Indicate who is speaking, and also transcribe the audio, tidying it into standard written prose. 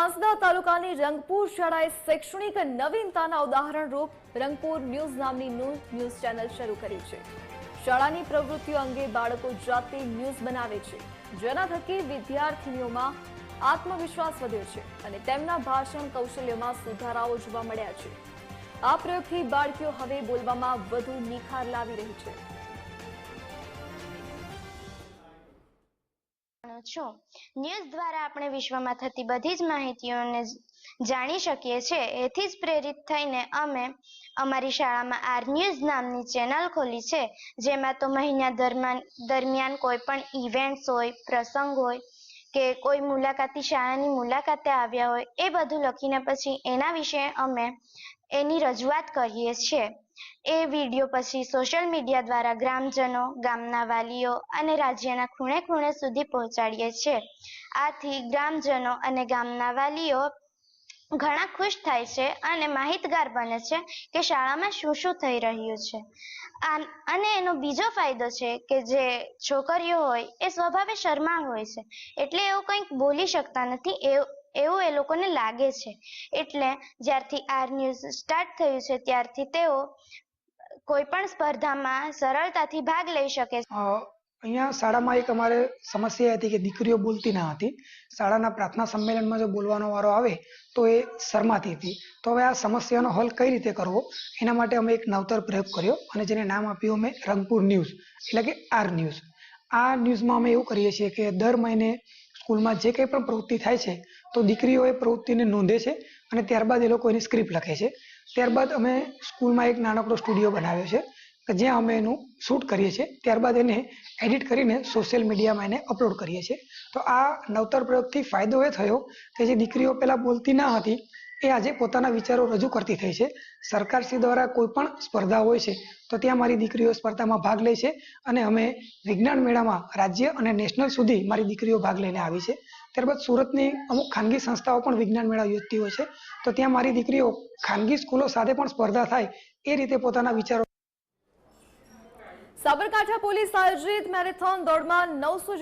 Speaker 1: વાંસદા તાલુકાની રંગપુર શાળાએ શૈક્ષણિક નવીનતાના ઉદાહરણરૂપ રંગપુર ન્યૂઝ નામની ન્યૂઝ ચેનલ શરૂ કરી છે। શાળાની પ્રવૃત્તિઓ અંગે બાળકો જાતે ન્યૂઝ બનાવે છે, જેના થકી વિદ્યાર્થીઓમાં આત્મવિશ્વાસ વધ્યો છે અને તેમના ભાષણ કૌશલ્યમાં સુધારાઓ જોવા મળ્યા છે। આ પ્રયોગથી બાળકીઓ હવે બોલવામાં વધુ નિખાર લાવી રહી છે।
Speaker 2: ન્યૂઝ દ્વારા આપણે વિશ્વમાં થતી બધી જ માહિતીઓને જાણી શકીએ છીએ। એથી જ પ્રેરિત થઈને અમે અમારી શાળામાં આર ન્યૂઝ નામની ચેનલ ખોલી છે, જેમાં તો મહિના દરમિયાન કોઈ પણ ઇવેન્ટ્સ હોય, પ્રસંગ હોય કે કોઈ મુલાકાતી શાળાની મુલાકાતે આવ્યા હોય, એ બધું લખીને પછી એના વિશે અમે એની રજૂઆત કરીએ છીએ। એ વિડીયો પછી સોશિયલ મીડિયા દ્વારા ગ્રામજનો, ગામના વાલીઓ અને રાજ્યના ખૂણે ખૂણે સુધી પહોંચાડીએ છીએ। આથી ગ્રામજનો અને ગામના વાલીઓ ઘણા ખુશ થાય છે અને માહિતગાર બને છે કે શાળામાં શું શું થઈ રહ્યું છે। અને એનો બીજો ફાયદો છે કે જે છોકરીઓ હોય એ સ્વભાવે શરમાળ હોય છે, એટલે એવું કંઈક બોલી શકતા નથી એવું એ લોકોને લાગે છે। એટલે જ્યારથી આર ન્યૂઝ સ્ટાર્ટ થયું છે ત્યારથી તેઓ કોઈ પણ સ્પર્ધામાં સરળતાથી ભાગ લઈ શકે છે।
Speaker 3: અહીંયા શાળામાં એક અમારે સમસ્યા હતી કે દીકરીઓ બોલતી ના હતી। શાળાના પ્રાર્થના સંમેલનમાં જો બોલવાનો વારો આવે તો એ શરમાતી હતી। તો હવે આ સમસ્યાનો હલ કઈ રીતે કરવો, એના માટે અમે એક નવતર પ્રયોગ કર્યો અને જેને નામ આપ્યું અમે રંગપુર ન્યૂઝ, એટલે કે આર ન્યૂઝ। આ ન્યૂઝમાં અમે એવું કરીએ છીએ કે દર મહિને સ્કૂલમાં જે કંઈ પણ પ્રવૃત્તિ થાય છે તો દીકરીઓ એ પ્રવૃત્તિને નોંધે છે અને ત્યારબાદ એ લોકો એની સ્ક્રિપ્ટ લખે છે। ત્યારબાદ અમે સ્કૂલમાં એક નાનકડો સ્ટુડિયો બનાવ્યો છે કે જ્યાં અમે એનું શૂટ કરીએ છીએ, ત્યારબાદ એને એડિટ કરીને સોશિયલ મીડિયામાં એને અપલોડ કરીએ છીએ। તો આ નવતર પ્રયોગથી ફાયદો એ થયો કે જે દીકરીઓ પહેલા બોલતી ના હતી એ આજે પોતાના વિચારો રજૂ કરતી થઈ છે। સરકારશ્રી દ્વારા કોઈ પણ સ્પર્ધા હોય છે તો ત્યાં મારી દીકરીઓ સ્પર્ધામાં ભાગ લે છે અને અમે વિજ્ઞાન મેળામાં રાજ્ય અને નેશનલ સુધી મારી દીકરીઓ ભાગ લઈને આવી છે। ત્યારબાદ સુરતની અમુક ખાનગી સંસ્થાઓ પણ વિજ્ઞાન મેળા યોજતી હોય છે, તો ત્યાં મારી દીકરીઓ ખાનગી સ્કૂલો સાથે પણ સ્પર્ધા થાય એ રીતે પોતાના વિચારો।
Speaker 1: સાબરકાંઠા પોલીસ આયોજિત મેરેથોન દોડમાં 900